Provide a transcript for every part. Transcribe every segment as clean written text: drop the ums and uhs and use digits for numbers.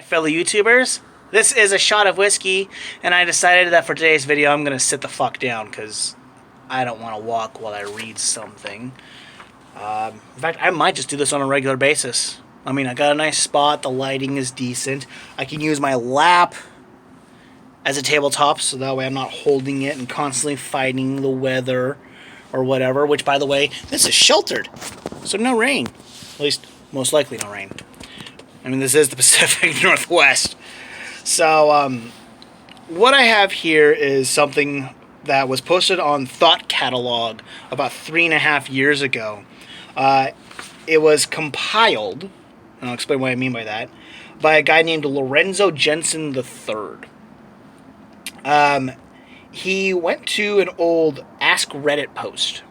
Fellow YouTubers, this is a shot of whiskey, and I decided that for today's video I'm going to sit the fuck down because I don't want to walk while I read something. In fact, I might just do this on a regular basis. I mean, I got a nice spot, the lighting is decent, I can use my lap as a tabletop so that way I'm not holding it and constantly fighting the weather or whatever, which, by the way, this is sheltered, so no rain. At least, most likely no rain. I mean, this is the Pacific Northwest. So, what I have here is something that was posted on Thought Catalog about 3.5 years ago. It was compiled, and I'll explain what I mean by that, by a guy named Lorenzo Jensen III. He went to an old Ask Reddit post,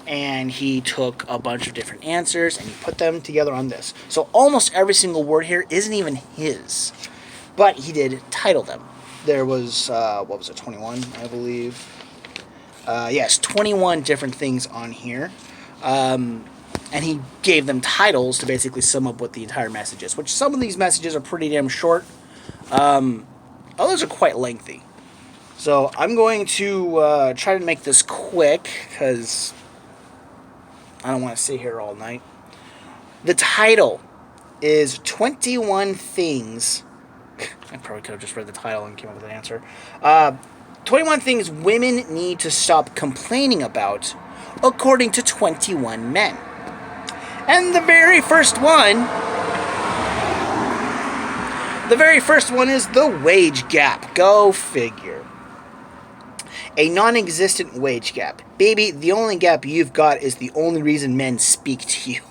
and he took a bunch of different answers and he put them together on this. So almost every single word here isn't even his, but he did title them. There was, 21, I believe. Yes, 21 different things on here. And he gave them titles to basically sum up what the entire message is, which some of these messages are pretty damn short. Others are quite lengthy. So I'm going to try to make this quick, because I don't want to sit here all night. The title is 21 Things. I probably could have just read the title and came up with an answer. 21 Things Women Need to Stop Complaining About, according to 21 men. And the very first one is the wage gap. Go figure. A non-existent wage gap. Baby, the only gap you've got is the only reason men speak to you.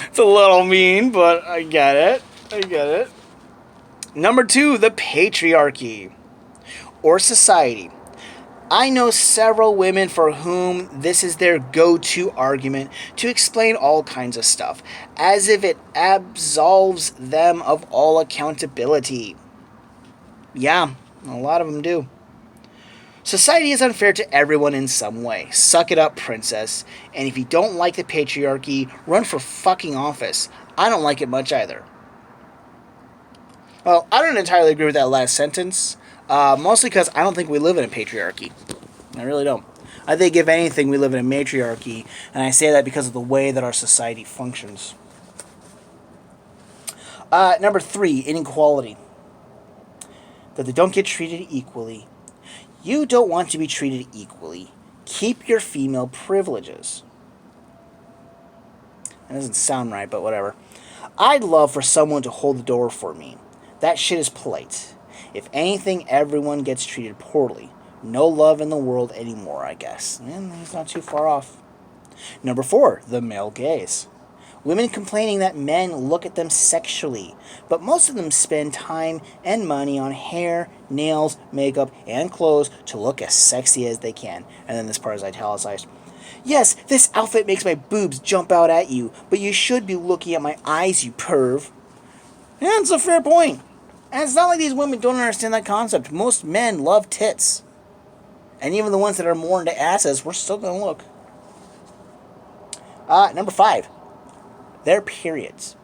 It's a little mean, but I get it. Number 2, the patriarchy. Or society. I know several women for whom this is their go-to argument to explain all kinds of stuff, as if it absolves them of all accountability. Yeah, a lot of them do. Society is unfair to everyone in some way. Suck it up, princess. And if you don't like the patriarchy, run for fucking office. I don't like it much either. Well, I don't entirely agree with that last sentence. Mostly because I don't think we live in a patriarchy. I really don't. I think, if anything, we live in a matriarchy. And I say that because of the way that our society functions. Number 3, inequality. That they don't get treated equally. You don't want to be treated equally. Keep your female privileges. That doesn't sound right, but whatever. I'd love for someone to hold the door for me. That shit is polite. If anything, everyone gets treated poorly. No love in the world anymore, I guess. And he's not too far off. Number 4, the male gaze. Women complaining that men look at them sexually, but most of them spend time and money on hair, nails, makeup, and clothes to look as sexy as they can. And then this part is italicized. Yes, this outfit makes my boobs jump out at you, but you should be looking at my eyes, you perv. And it's a fair point. And it's not like these women don't understand that concept. Most men love tits. And even the ones that are more into asses, we're still going to look. Number 5. Their periods.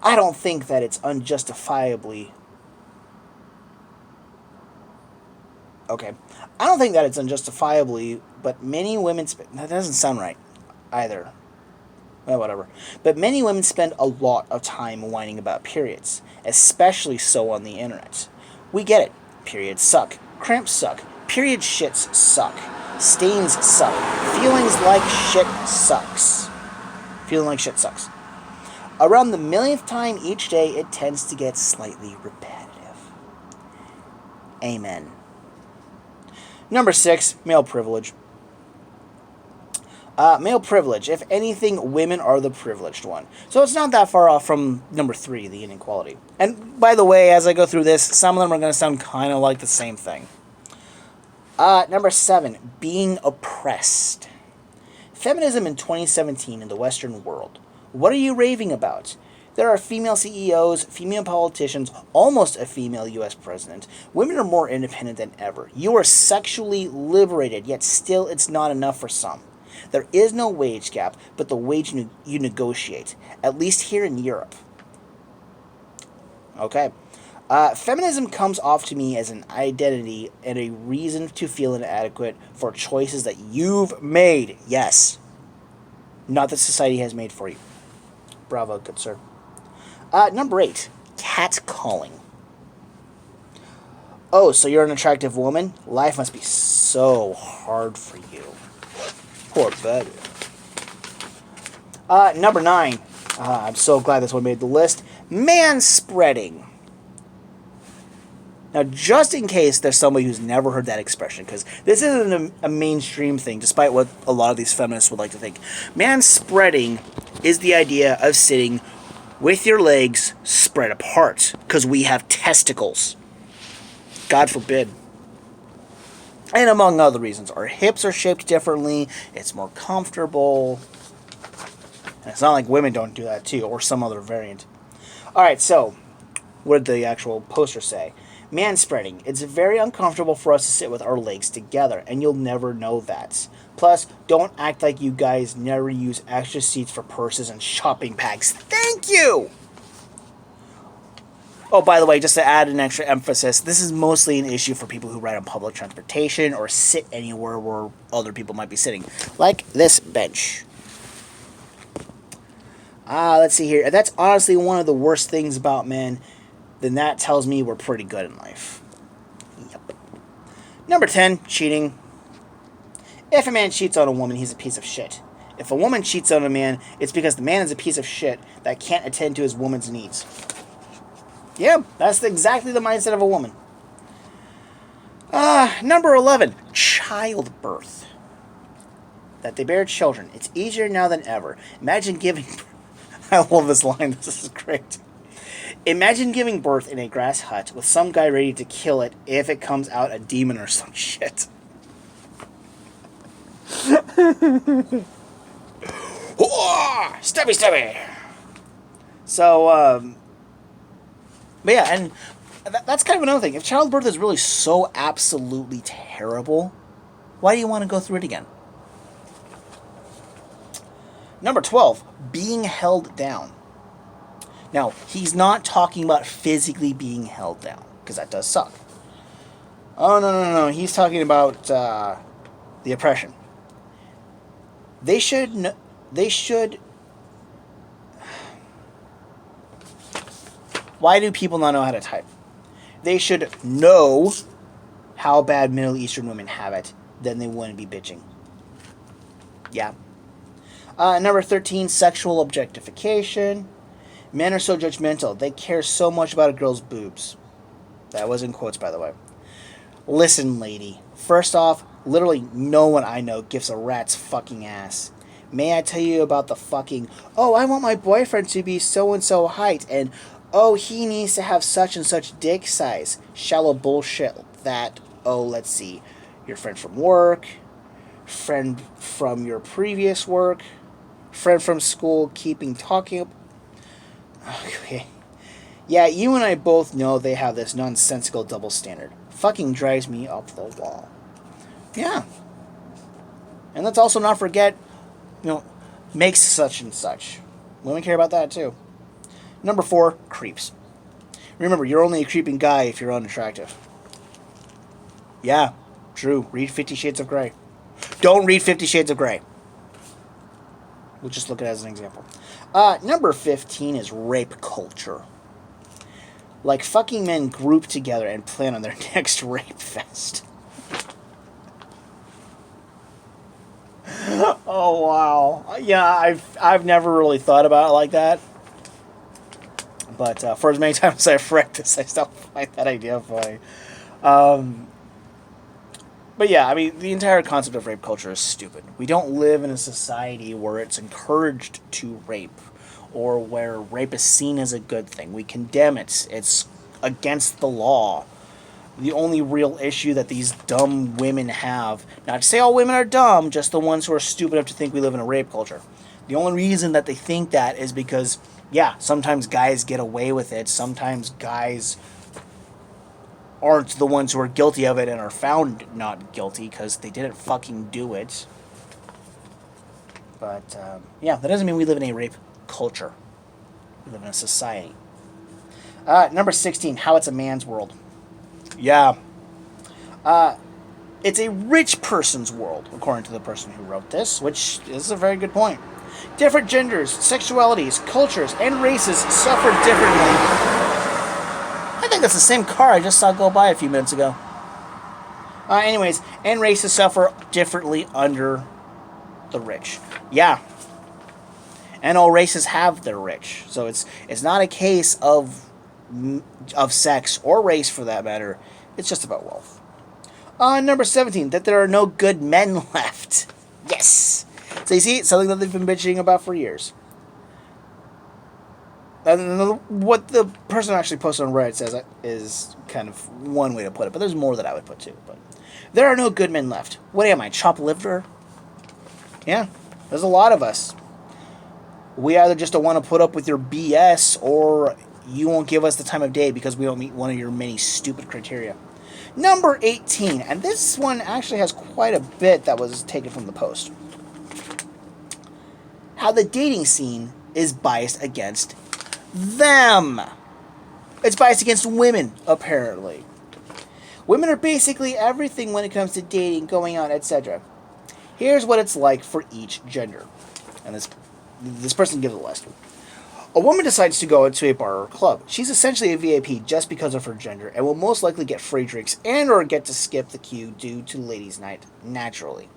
I don't think that it's unjustifiably... Okay. I don't think that it's unjustifiably, but many women... That doesn't sound right either. Well, whatever. But many women spend a lot of time whining about periods, especially so on the internet. We get it. Periods suck. Cramps suck. Period shits suck. Stains suck. Feelings like shit sucks. Feeling like shit sucks. Around the millionth time each day, it tends to get slightly repetitive. Amen. Number 6, male privilege. Male privilege. If anything, women are the privileged one. So it's not that far off from number 3, the inequality. And by the way, as I go through this, some of them are going to sound kind of like the same thing. Number 7, being oppressed. Feminism in 2017 in the Western world. What are you raving about? There are female CEOs, female politicians, almost a female U.S. president. Women are more independent than ever. You are sexually liberated, yet still it's not enough for some. There is no wage gap, but the wage you negotiate, at least here in Europe. Okay. Feminism comes off to me as an identity and a reason to feel inadequate for choices that you've made. Yes. Not that society has made for you. Bravo, good sir. Number 8. Catcalling. Oh, so you're an attractive woman? Life must be so hard for you. Poor buddy. Number 9. I'm so glad this one made the list. Manspreading. Now, just in case there's somebody who's never heard that expression, because this isn't a mainstream thing, despite what a lot of these feminists would like to think. Manspreading is the idea of sitting with your legs spread apart, because we have testicles. God forbid. And among other reasons. Our hips are shaped differently, it's more comfortable. And it's not like women don't do that too, or some other variant. Alright, so, what did the actual poster say? Manspreading. It's very uncomfortable for us to sit with our legs together, and you'll never know that. Plus, don't act like you guys never use extra seats for purses and shopping bags. Thank you! Oh, by the way, just to add an extra emphasis, this is mostly an issue for people who ride on public transportation or sit anywhere where other people might be sitting. Like this bench. Let's see here. If that's honestly one of the worst things about men, then that tells me we're pretty good in life. Yep. Number 10, cheating. If a man cheats on a woman, he's a piece of shit. If a woman cheats on a man, it's because the man is a piece of shit that can't attend to his woman's needs. Yeah, that's exactly the mindset of a woman. Number 11, childbirth. That they bear children. It's easier now than ever. Imagine giving... I love this line. This is great. Imagine giving birth in a grass hut with some guy ready to kill it if it comes out a demon or some shit. Stabby! So, but yeah, and that's kind of another thing. If childbirth is really so absolutely terrible, why do you want to go through it again? Number 12, being held down. Now, he's not talking about physically being held down, because that does suck. Oh, no. He's talking about the oppression. They should... Why do people not know how to type? They should know how bad Middle Eastern women have it, then they wouldn't be bitching. Yeah. Number 13, sexual objectification. Men are so judgmental. They care so much about a girl's boobs. That was in quotes, by the way. Listen, lady. First off, literally no one I know gives a rat's fucking ass. May I tell you about the fucking, oh, I want my boyfriend to be so-and-so height, and, oh, he needs to have such and such dick size. Shallow bullshit that, oh, let's see, your friend from work, friend from your previous work, friend from school keeping talking. Okay. Yeah, you and I both know they have this nonsensical double standard. Fucking drives me up the wall. Yeah. And let's also not forget, makes such and such. Women care about that too. Number 4, creeps. Remember, you're only a creeping guy if you're unattractive. Yeah, true. Read 50 Shades of Grey. Don't read 50 Shades of Grey. We'll just look at it as an example. Number 15 is rape culture. Like fucking men group together and plan on their next rape fest. Oh, wow. Yeah, I've never really thought about it like that. But for as many times as I've read this, I still find that idea funny. But yeah, I mean, the entire concept of rape culture is stupid. We don't live in a society where it's encouraged to rape, or where rape is seen as a good thing. We condemn it. It's against the law. The only real issue that these dumb women have, not to say all women are dumb, just the ones who are stupid enough to think we live in a rape culture. The only reason that they think that is because, yeah, sometimes guys get away with it. Sometimes guys aren't the ones who are guilty of it and are found not guilty because they didn't fucking do it. But, yeah, that doesn't mean we live in a rape culture. We live in a society. Number 16, how it's a man's world. Yeah. It's a rich person's world, according to the person who wrote this, which is a very good point. Different genders, sexualities, cultures, and races suffer differently. I think that's the same car I just saw go by a few minutes ago. Anyways, and races suffer differently under the rich. Yeah. And all races have their rich. So it's not a case of sex or race for that matter. It's just about wealth. Number 17, that there are no good men left. Yes. So you see, something that they've been bitching about for years. And what the person actually posted on Reddit says is kind of one way to put it, but there's more that I would put too. But there are no good men left. What am I, chop-liver? Yeah, there's a lot of us. We either just don't want to put up with your BS, or you won't give us the time of day because we don't meet one of your many stupid criteria. Number 18, and this one actually has quite a bit that was taken from the post. How the dating scene is biased against them. It's biased against women, apparently. Women are basically everything when it comes to dating, going out, etc. Here's what it's like for each gender. And this person gives a list. A woman decides to go into a bar or club. She's essentially a VIP just because of her gender and will most likely get free drinks and or get to skip the queue due to ladies' night naturally.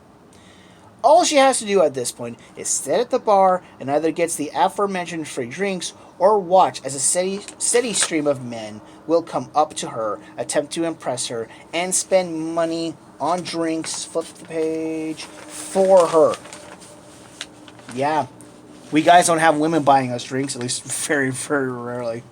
All she has to do at this point is sit at the bar and either gets the aforementioned free drinks or watch as a steady stream of men will come up to her, attempt to impress her, and spend money on drinks, flip the page, for her. Yeah. We guys don't have women buying us drinks, at least very, very rarely.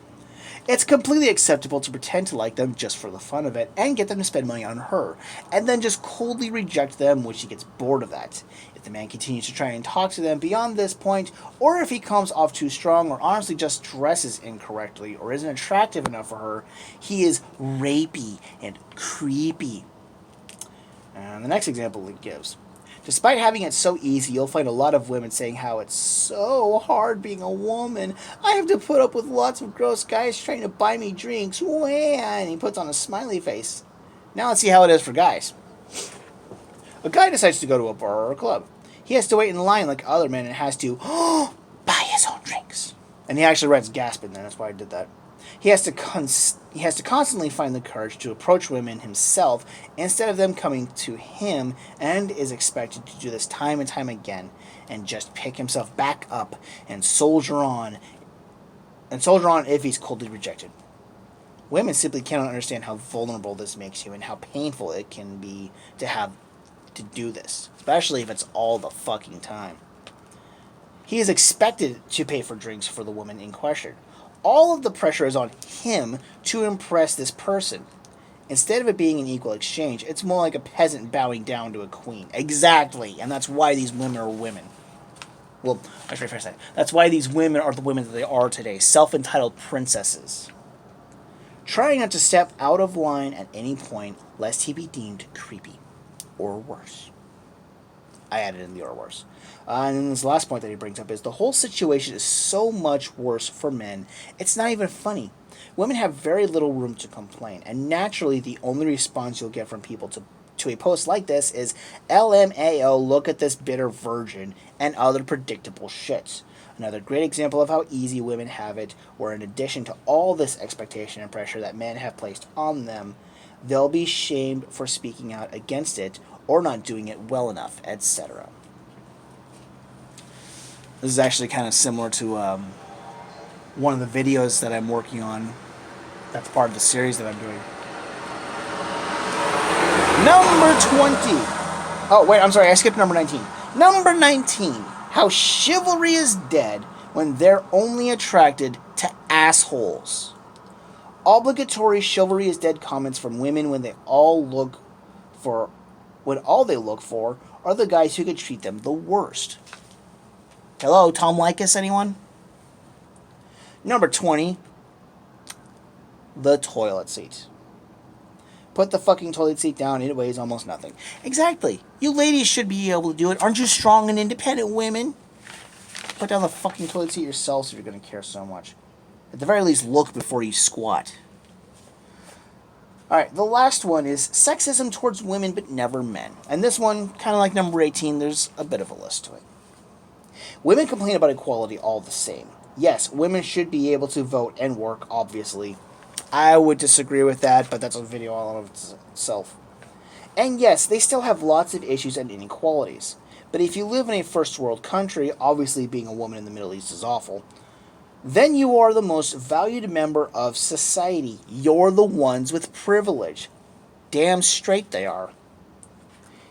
It's completely acceptable to pretend to like them just for the fun of it and get them to spend money on her, and then just coldly reject them when she gets bored of that. If the man continues to try and talk to them beyond this point, or if he comes off too strong or honestly just dresses incorrectly or isn't attractive enough for her, he is rapey and creepy. And the next example it gives. Despite having it so easy, you'll find a lot of women saying how it's so hard being a woman. I have to put up with lots of gross guys trying to buy me drinks. And he puts on a smiley face. Now let's see how it is for guys. A guy decides to go to a bar or a club. He has to wait in line like other men and has to buy his own drinks. And he actually writes gasp in there, that's why I did that. He has to constantly find the courage to approach women himself instead of them coming to him, and is expected to do this time and time again and just pick himself back up and soldier on if he's coldly rejected. Women simply cannot understand how vulnerable this makes you and how painful it can be to have to do this, especially if it's all the fucking time. He is expected to pay for drinks for the woman in question. All of the pressure is on him to impress this person. Instead of it being an equal exchange, it's more like a peasant bowing down to a queen. Exactly, and that's why these women are women. Well, I should rephrase that. That's why these women are the women that they are today, self-entitled princesses. Trying not to step out of line at any point, lest he be deemed creepy, or worse. I added in the or worse. And then this last point that he brings up is the whole situation is so much worse for men, it's not even funny. Women have very little room to complain, and naturally the only response you'll get from people to a post like this is LMAO, look at this bitter virgin, and other predictable shit. Another great example of how easy women have it, where in addition to all this expectation and pressure that men have placed on them, they'll be shamed for speaking out against it or not doing it well enough, etc. This is actually kind of similar to one of the videos that I'm working on. That's part of the series that I'm doing. Number 20. Oh, wait, I'm sorry, I skipped number 19. Number 19. How chivalry is dead when they're only attracted to assholes. Obligatory chivalry is dead comments from women when all they look for are the guys who could treat them the worst. Hello, Tom Likas, anyone? Number 20, the toilet seat. Put the fucking toilet seat down. It weighs almost nothing. Exactly. You ladies should be able to do it. Aren't you strong and independent women? Put down the fucking toilet seat yourselves if you're going to care so much. At the very least, look before you squat. Alright, the last one is sexism towards women but never men. And this one, kind of like number 18, there's a bit of a list to it. Women complain about equality all the same. Yes, women should be able to vote and work, obviously. I would disagree with that, but that's a video all of itself. And yes, they still have lots of issues and inequalities. But if you live in a first world country, obviously being a woman in the Middle East is awful, then you are the most valued member of society. You're the ones with privilege. Damn straight they are.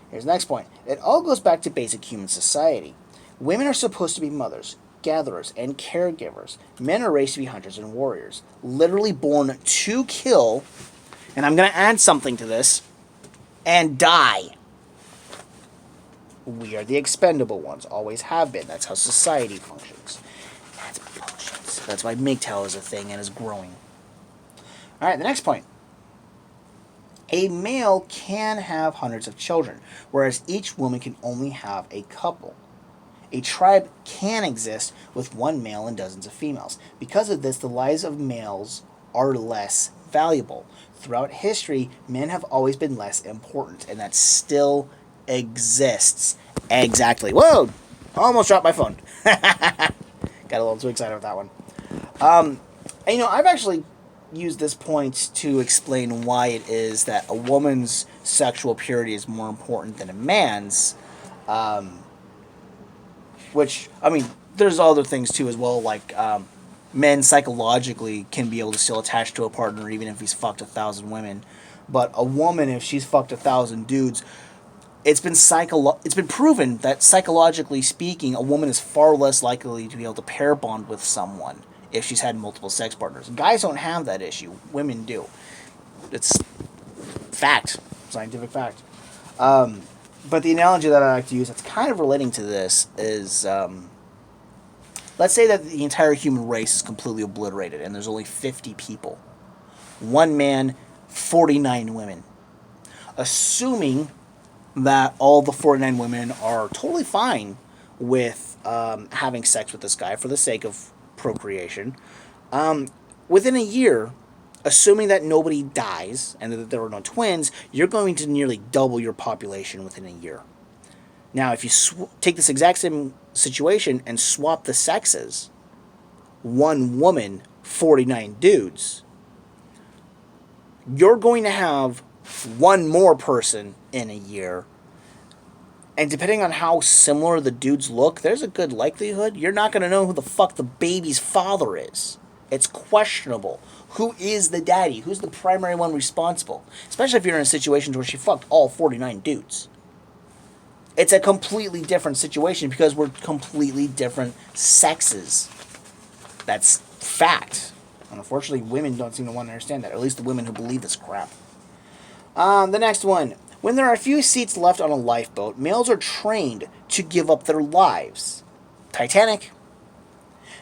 Here's the next point. It all goes back to basic human society. Women are supposed to be mothers, gatherers, and caregivers. Men are raised to be hunters and warriors. Literally born to kill, and I'm going to add something to this, and die. We are the expendable ones. Always have been. That's how society functions. That's bullshit. That's why MGTOW is a thing and is growing. Alright, the next point. A male can have hundreds of children, whereas each woman can only have a couple. A tribe can exist with one male and dozens of females. Because of this, the lives of males are less valuable. Throughout history, men have always been less important, and that still exists. Exactly. Whoa! Almost dropped my phone. Got a little too excited with that one. And, I've actually used this point to explain why it is that a woman's sexual purity is more important than a man's. Which, there's other things too as well, like men psychologically can be able to still attach to a partner even if he's fucked 1,000 women. But a woman, if she's fucked 1,000 dudes, it's been proven that psychologically speaking, a woman is far less likely to be able to pair bond with someone if she's had multiple sex partners. Guys don't have that issue. Women do. It's fact. Scientific fact. But the analogy that I like to use that's kind of relating to this is, let's say that the entire human race is completely obliterated and there's only 50 people. One man, 49 women. Assuming that all the 49 women are totally fine with having sex with this guy for the sake of procreation. Within a year, assuming that nobody dies and that there are no twins, you're going to nearly double your population within a year. Now, if you take this exact same situation and swap the sexes, one woman, 49 dudes, you're going to have one more person in a year. And depending on how similar the dudes look, there's a good likelihood you're not going to know who the fuck the baby's father is. It's questionable. Who is the daddy? Who's the primary one responsible? Especially if you're in a situation where she fucked all 49 dudes. It's a completely different situation because we're completely different sexes. That's fact. And unfortunately, women don't seem to want to understand that. Or at least the women who believe this crap. The next one. When there are a few seats left on a lifeboat, males are trained to give up their lives. Titanic.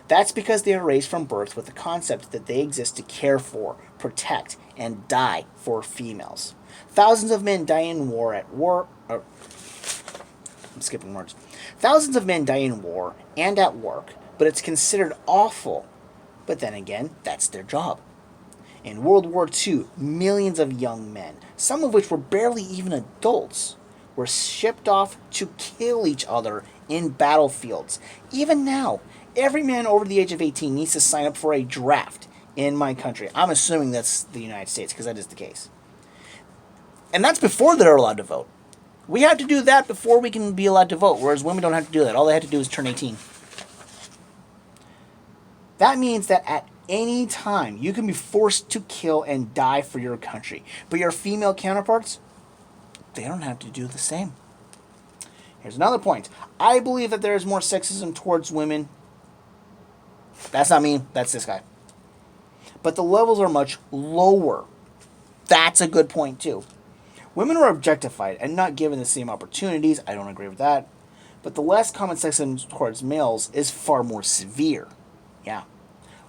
That's because they are raised from birth with the concept that they exist to care for, protect, and die for females. Thousands of men die in war I'm skipping words. Thousands of men die in war and at work, but it's considered awful. But then again, that's their job. In World War II, millions of young men, some of which were barely even adults, were shipped off to kill each other in battlefields. Even now, every man over the age of 18 needs to sign up for a draft in my country. I'm assuming that's the United States, because that is the case. And that's before they're allowed to vote. We have to do that before we can be allowed to vote, whereas women don't have to do that. All they have to do is turn 18. That means that at any time, you can be forced to kill and die for your country. But your female counterparts, they don't have to do the same. Here's another point. I believe that there is more sexism towards women. That's not me. That's this guy. But the levels are much lower. That's a good point, too. Women are objectified and not given the same opportunities. I don't agree with that. But the less common sexism towards males is far more severe. Yeah.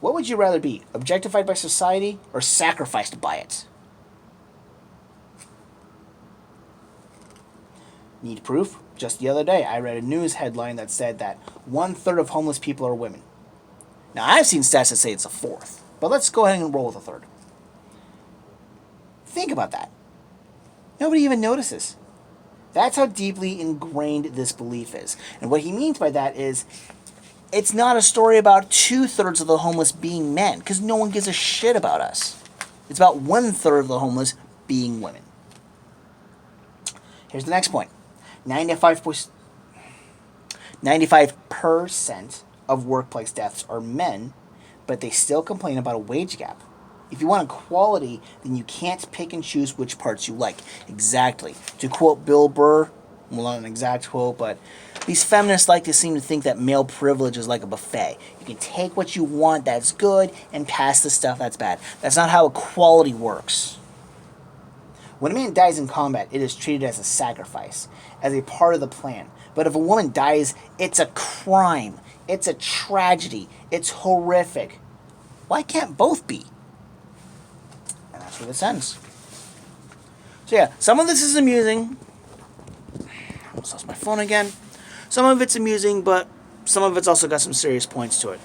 What would you rather be? Objectified by society or sacrificed by it? Need proof? Just the other day, I read a news headline that said that 1/3 of homeless people are women. Now, I've seen stats that say it's a fourth, but let's go ahead and roll with a third. Think about that. Nobody even notices. That's how deeply ingrained this belief is. And what he means by that is, it's not a story about 2/3 of the homeless being men, because no one gives a shit about us. It's about 1/3 of the homeless being women. Here's the next point. 95% of workplace deaths are men, but they still complain about a wage gap. If you want equality, then you can't pick and choose which parts you like. Exactly. To quote Bill Burr, well, not an exact quote, but these feminists like to seem to think that male privilege is like a buffet. You can take what you want that's good and pass the stuff that's bad. That's not how equality works. When a man dies in combat, it is treated as a sacrifice, as a part of the plan. But if a woman dies, it's a crime. It's a tragedy. It's horrific. Why can't both be? And that's where this ends. So yeah, some of this is amusing. I almost lost my phone again. Some of it's amusing, but some of it's also got some serious points to it.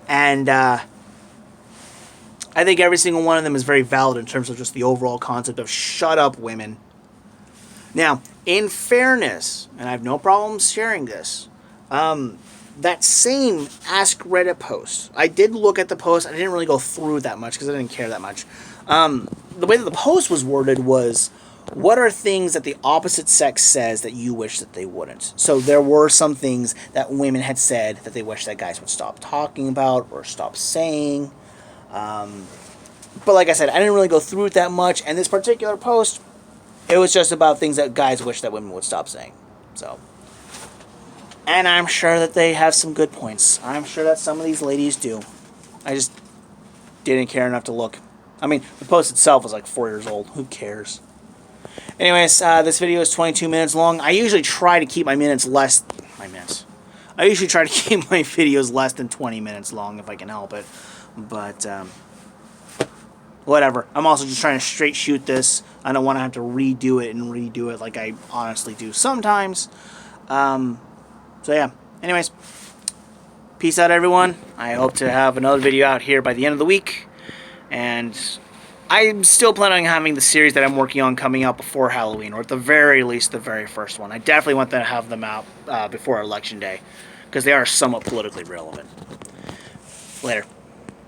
And I think every single one of them is very valid in terms of just the overall concept of shut up, women. Now, in fairness, and I have no problem sharing this, that same Ask Reddit post, I did look at the post. I didn't really go through it that much because I didn't care that much. The way that the post was worded was, what are things that the opposite sex says that you wish that they wouldn't? So there were some things that women had said that they wish that guys would stop talking about or stop saying. But like I said, I didn't really go through it that much. And this particular post, it was just about things that guys wish that women would stop saying. So, and I'm sure that they have some good points. I'm sure that some of these ladies do. I just didn't care enough to look. I mean, the post itself was like 4 years old. Who cares? Anyways, this video is 22 minutes long. I usually try to keep my minutes less... I usually try to keep my videos less than 20 minutes long if I can help it. But, whatever. I'm also just trying to straight shoot this. I don't want to have to redo it like I honestly do sometimes. So yeah. Anyways, peace out, everyone. I hope to have another video out here by the end of the week. And I'm still planning on having the series that I'm working on coming out before Halloween, or at the very least, the very first one. I definitely want to have them out before Election Day, because they are somewhat politically relevant. Later.